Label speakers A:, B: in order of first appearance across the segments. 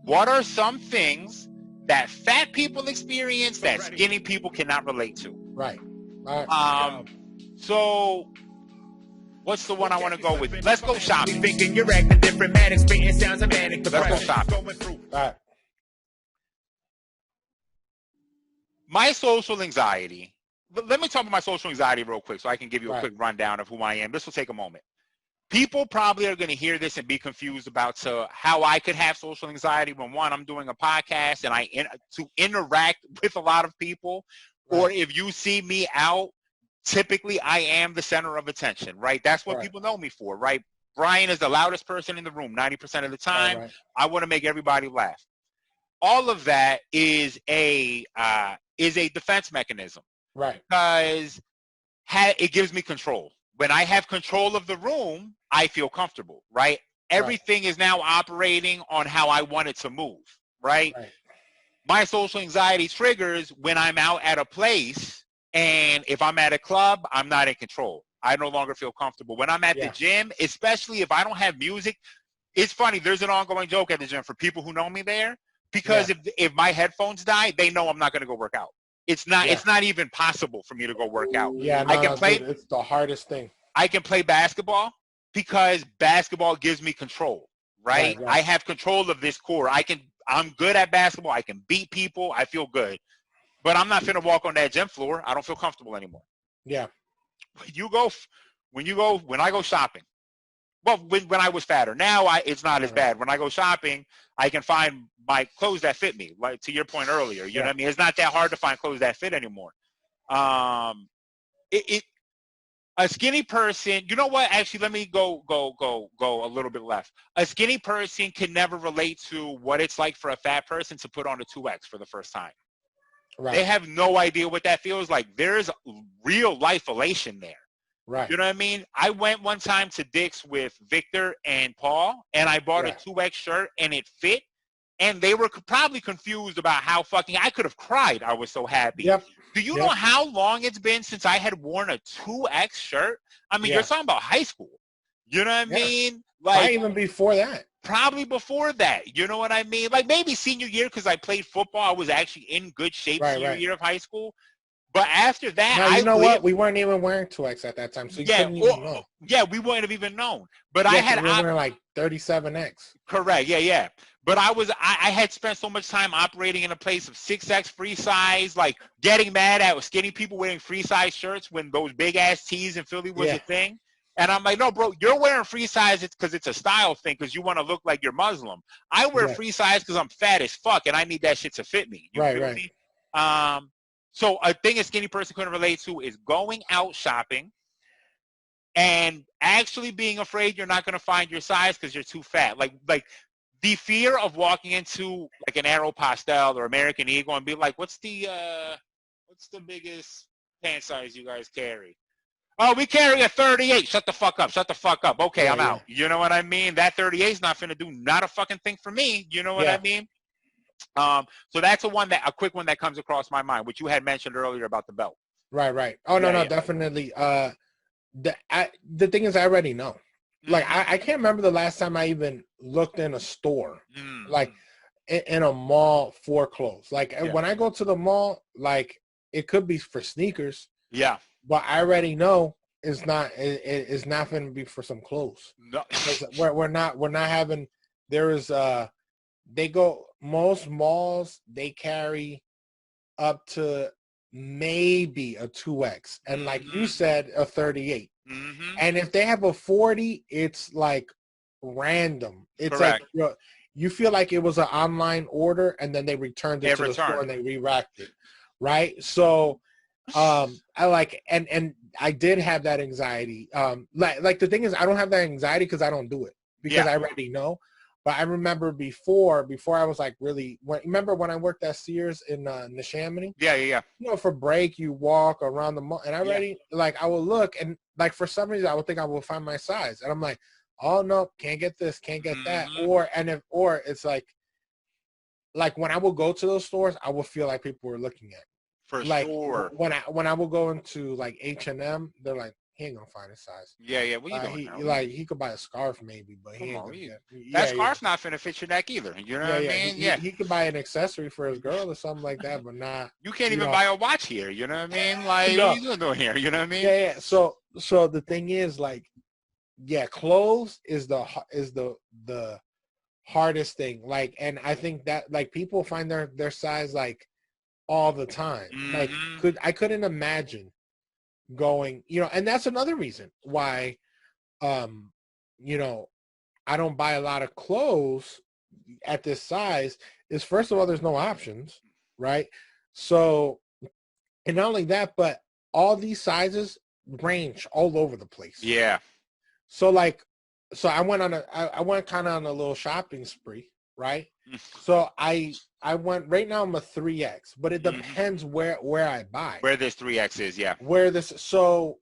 A: What are some things that fat people experience that skinny people cannot relate to?
B: Right. All right.
A: So what's the one I want to go with? Let's go shopping.
C: Thinking you're acting different, manic, spitting sounds of manic.
A: Let's go shopping.
B: All right.
A: My social anxiety. Let me talk about my social anxiety real quick so I can give you a quick rundown of who I am. This will take a moment. People probably are going to hear this and be confused about how I could have social anxiety when, one, I'm doing a podcast and to interact with a lot of people, or if you see me out, typically I am the center of attention, right? That's what people know me for, right? Brian is the loudest person in the room 90% of the time. I want to make everybody laugh. All of that is a defense mechanism,
B: right?
A: Because it gives me control. When I have control of the room, I feel comfortable, right? Everything is now operating on how I want it to move, right? My social anxiety triggers when I'm out at a place, and if I'm at a club, I'm not in control. I no longer feel comfortable. When I'm at the gym, especially if I don't have music, it's funny. There's an ongoing joke at the gym for people who know me there, because if my headphones die, they know I'm not going to go work out. It's not even possible for me to go work out.
B: Yeah, no, I can play. Dude, it's the hardest thing.
A: I can play basketball because basketball gives me control, right? I have control of this core. I'm good at basketball. I can beat people. I feel good. But I'm not finna walk on that gym floor. I don't feel comfortable anymore.
B: Yeah.
A: When I go shopping, well, when I was fatter. Now it's not as bad. When I go shopping, I can find my clothes that fit me. Like to your point earlier, you know what I mean? It's not that hard to find clothes that fit anymore. A skinny person, you know what? Actually, let me go a little bit left. A skinny person can never relate to what it's like for a fat person to put on a 2X for the first time. Right. They have no idea what that feels like. There's real life elation there.
B: Right.
A: You know what I mean? I went one time to Dick's with Victor and Paul, and I bought a 2X shirt, and it fit. And they were probably confused about how fucking I could have cried. I was so happy.
B: Yep.
A: Do you know how long it's been since I had worn a 2X shirt? I mean, you're talking about high school. You know what I mean?
B: Like even before that.
A: Probably before that. You know what I mean? Like maybe senior year because I played football. I was actually in good shape senior year of high school. But after that,
B: now, you know what? We weren't even wearing 2X at that time, so you couldn't even know.
A: Yeah, we wouldn't have even known. But I had
B: we were wearing like 37X.
A: Correct. Yeah. But I had spent so much time operating in a place of 6X free size, like getting mad at skinny people wearing free size shirts when those big ass tees in Philly was a thing. And I'm like, no, bro, you're wearing free size because it's a style thing because you want to look like you're Muslim. I wear free size because I'm fat as fuck and I need that shit to fit me. You feel me? So a thing a skinny person couldn't relate to is going out shopping and actually being afraid you're not going to find your size because you're too fat. Like the fear of walking into like an Aeropostale or American Eagle and be like, what's the biggest pant size you guys carry? Oh, we carry a 38. Shut the fuck up. Okay, I'm out. You know what I mean? That 38 is not finna do not a fucking thing for me. You know what I mean? So that's a quick one that comes across my mind, which you had mentioned earlier about the belt.
B: Right. Oh, no, definitely. The thing is, I already know. Like, I can't remember the last time I even looked in a store, like in a mall for clothes. Like when I go to the mall, like it could be for sneakers.
A: Yeah.
B: But I already know it's not going to be for some clothes.
A: No.
B: we're not having, most malls, they carry up to maybe a 2X. And like you said, a 38. And if they have a 40, it's like random. It's Correct. Like you feel like it was an online order and then they returned it to the store and they re-racked it. Right? So I like and I did have that anxiety. Like the thing is I don't have that anxiety because I don't do it because I already know. But I remember before I was like really remember when I worked at Sears in Neshaminy?
A: Yeah.
B: You know, for break you walk around the mall and I already like I will look and like for some reason I would think I will find my size and I'm like, oh no, can't get this, can't get that, or it's like when I will go to those stores, I will feel like people were looking at me.
A: For
B: like,
A: sure.
B: When I will go into like H&M, they're like, he ain't gonna find his size.
A: Yeah. What you doing now?
B: He could buy a scarf maybe, but he ain't gonna get.
A: That scarf's not finna fit your neck either. You know what I mean?
B: He could buy an accessory for his girl or something like that, but not.
A: You can't even buy a watch here. You know what I mean? Like,
B: no.
A: what you doing here? You know what I mean?
B: Yeah. So the thing is, like, yeah, clothes is the hardest thing. Like, and I think that, like, people find their size, like, all the time. Like, I couldn't imagine going, and that's another reason why, I don't buy a lot of clothes at this size. Is, first of all, there's no options, right? So, and not only that, but all these sizes range all over the place.
A: Yeah.
B: So, like, I went kind of on a little shopping spree, right? So I went, right now I'm a 3X, but it depends where I buy.
A: Where this 3X is, yeah.
B: So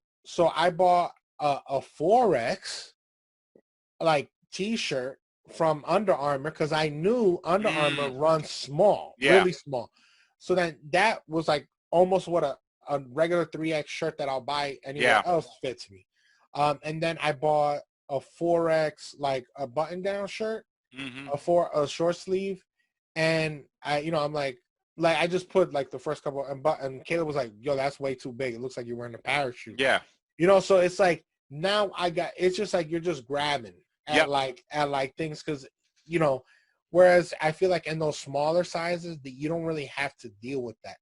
B: I bought a 4X, like, t-shirt from Under Armour, because I knew Under Armour runs small, really small. So then that was like almost what a regular 3X shirt that I'll buy anywhere else fits me. And then I bought a 4X, like, a button-down shirt, a short sleeve, and I'm like I just put, like, the first couple, and Caleb was like, yo, that's way too big. It looks like you're wearing a parachute.
A: Yeah.
B: So it's like, now it's just like you're just grabbing at like things, because, whereas I feel like in those smaller sizes that you don't really have to deal with that.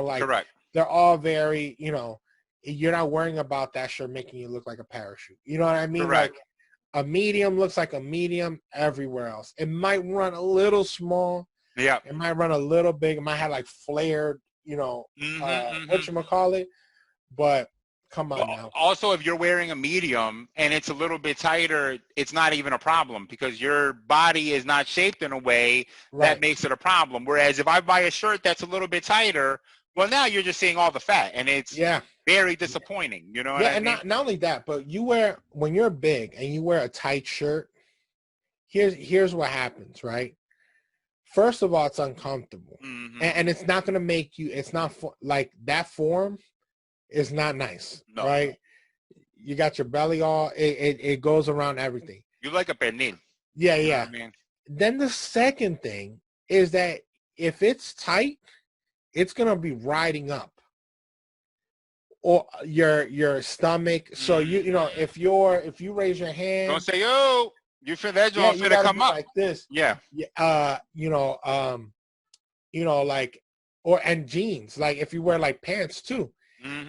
B: Like,
A: correct.
B: They're all very, you're not worrying about that shirt making you look like a parachute. You know what I mean?
A: Correct.
B: Like, a medium looks like a medium everywhere else. It might run a little small.
A: Yeah.
B: It might run a little big. It might have, like, flared, whatchamacallit. But come on now.
A: Also, if you're wearing a medium and it's a little bit tighter, it's not even a problem, because your body is not shaped in a way that makes it a problem. Whereas if I buy a shirt that's a little bit tighter, well, now you're just seeing all the fat, and it's very disappointing. You know what I mean?
B: And not only that, but when you're big and you wear a tight shirt, here's what happens, right? First of all, it's uncomfortable, and it's not going to make you. It's not like that form is not nice, right? You got your belly all. It goes around everything.
A: You like a pernil.
B: Yeah.
A: You know what I mean?
B: Then the second thing is that if it's tight, it's going to be riding up or your stomach. So if you raise your hand,
A: don't say, yo, you feel that joint finna come up
B: like this.
A: Yeah.
B: Like, and jeans, like, if you wear, like, pants too,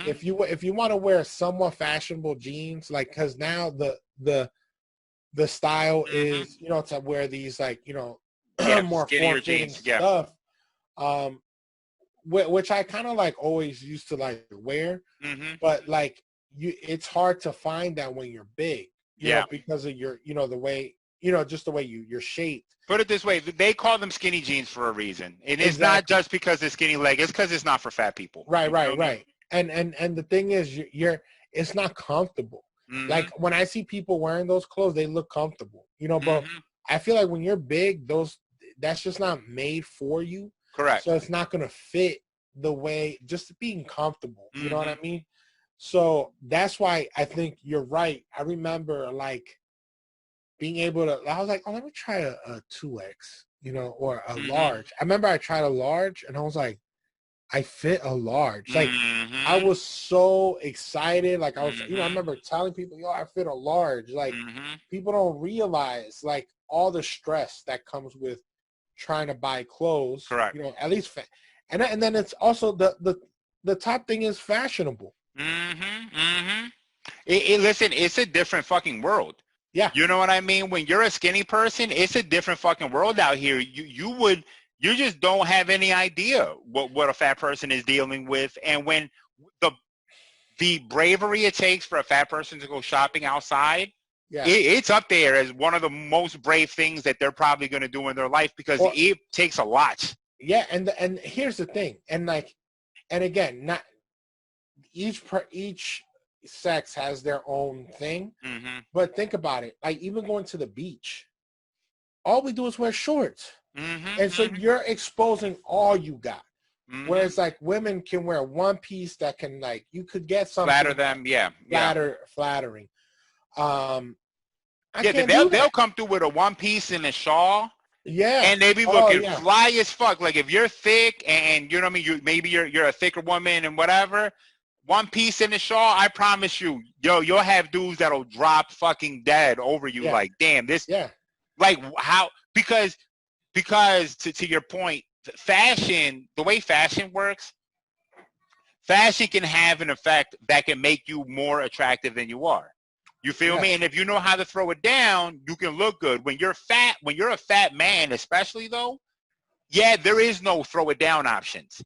B: if you want to wear somewhat fashionable jeans, like, because now the style is, to wear these, like, more
A: skinnier jeans
B: stuff, which I kind of, like, always used to, like, wear, but, like, it's hard to find that when you're big, because of your, the way, just the way you're shaped.
A: Put it this way, they call them skinny jeans for a reason, and it's not just because they're skinny leg; it's because it's not for fat people.
B: Right. And the thing is, it's not comfortable. Like, when I see people wearing those clothes, they look comfortable, but I feel like when you're big, that's just not made for you.
A: Correct.
B: So it's not going to fit the way, just being comfortable. You know what I mean? So that's why I think you're right. I remember, like, being able to, I was like, oh, let me try a 2X, or a large. I remember I tried a large, and I was like, I fit a large. Like, I was so excited. Like, I was, I remember telling people, yo, I fit a large. Like, people don't realize, like, all the stress that comes with trying to buy clothes.
A: Correct.
B: At least, and then it's also the top thing is fashionable.
A: Listen, it's a different fucking world.
B: Yeah.
A: You know what I mean? When you're a skinny person, it's a different fucking world out here. You just don't have any idea what a fat person is dealing with. And when the bravery it takes for a fat person to go shopping outside, it's up there as one of the most brave things that they're probably going to do in their life, because it takes a lot.
B: Yeah. And here's the thing. And again, not each sex has their own thing, but think about it. Like, even going to the beach, all we do is wear shorts, and so you're exposing all you got. where it's like women can wear one piece that can like you could get something
A: flatter them,
B: flattering.
A: They'll come through with a one piece and a shawl.
B: Yeah,
A: and they be looking fly as fuck. Like if you're thick and you know what I mean, maybe you're a thicker woman and whatever. One piece in the shawl, I promise you, you'll have dudes that'll drop fucking dead over you. Like, damn, this. Yeah. Like how because to your point, fashion, the way fashion works, fashion can have an effect that can make you more attractive than you are. You feel me? And if you know how to throw it down, you can look good. When you're a fat man, especially though, there is no throw it down options.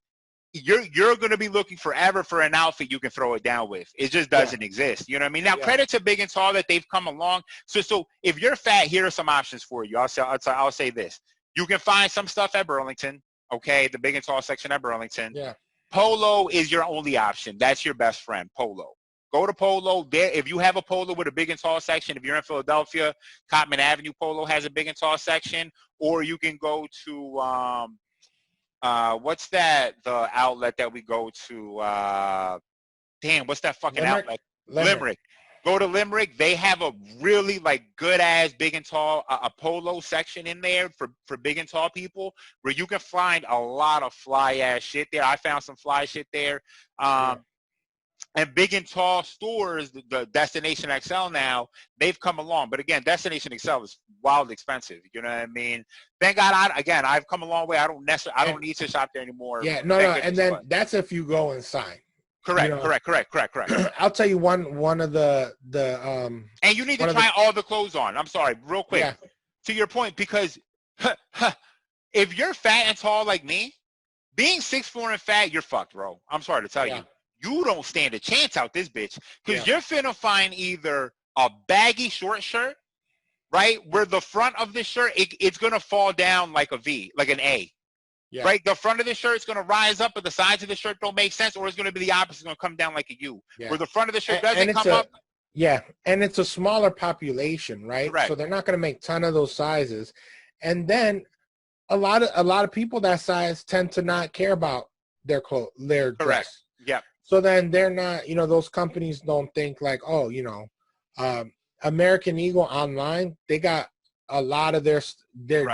A: You're going to be looking forever for an outfit you can throw it down with. It just doesn't exist. You know what I mean? Now, credit to Big and Tall that they've come along. So if you're fat, here are some options for you. I'll say this. You can find some stuff at Burlington, okay? The Big and Tall section at Burlington. Yeah. Polo is your only option. That's your best friend, Polo. Go to Polo. There, if you have a Polo with a Big and Tall section, if you're in Philadelphia, Cotman Avenue Polo has a Big and Tall section. Or you can go to what's that? The outlet that we go to? What's that fucking outlet? Limerick. Go to Limerick. They have a really like good ass Big and Tall a Polo section in there for Big and Tall people where you can find a lot of fly ass shit there. I found some fly shit there. And Big and Tall stores, the Destination XL now, they've come along. But again, Destination XL is wildly expensive. You know what I mean? Thank God, I've come a long way. I don't need to shop there anymore.
B: Yeah, no. And then that's if you go inside.
A: Correct, correct.
B: I'll tell you one of the
A: and you need to try all the clothes on. I'm sorry, real quick. Yeah. To your point, because if you're fat and tall like me, being 6'4" and fat, you're fucked, bro. I'm sorry to tell you. You don't stand a chance out this bitch because you're finna find either a baggy short shirt, right, where the front of the shirt, it's going to fall down like a V, like an A, right? The front of the shirt is going to rise up, but the sides of the shirt don't make sense, or it's going to be the opposite. It's going to come down like a U, where the front of the shirt doesn't come up.
B: Yeah, and it's a smaller population, right? Correct. So they're not going to make a ton of those sizes. And then a lot of people that size tend to not care about their clothes, their dress.
A: Yeah.
B: So then they're not, those companies don't think like, American Eagle online, they got a lot of their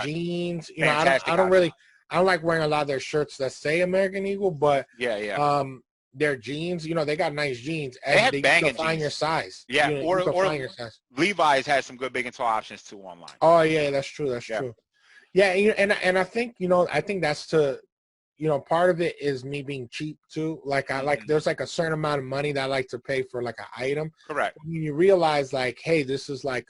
B: jeans. I don't like wearing a lot of their shirts that say American Eagle, but their jeans, they got nice jeans. And you can find your size.
A: Yeah, or your size. Levi's has some good Big and Tall options too online.
B: Oh yeah, that's true. That's true. Yeah, and I think that's to. Part of it is me being cheap too. Like there's like a certain amount of money that I like to pay for like an item.
A: Correct.
B: When you realize like, hey, this is like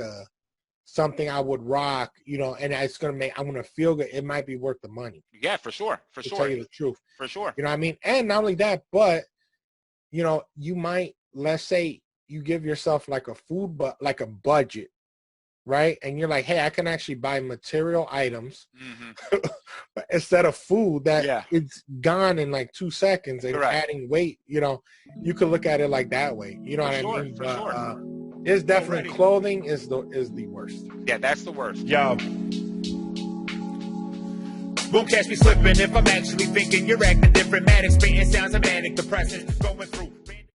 B: something I would rock, and it's I'm gonna feel good. It might be worth the money.
A: Yeah, for sure. To
B: tell you the truth.
A: For sure.
B: You know what I mean? And not only that, but you might, let's say you give yourself like like a budget. Right? And you're like, hey, I can actually buy material items instead of food that it's gone in like 2 seconds and adding weight. You could look at it like that way. You know what I mean?
A: For sure.
B: It's definitely clothing is the worst.
A: Yeah, that's the worst.
C: Yo. Won't catch me slipping if I'm actually thinking you're acting different. Manic, spitting sounds of manic depressing. Going through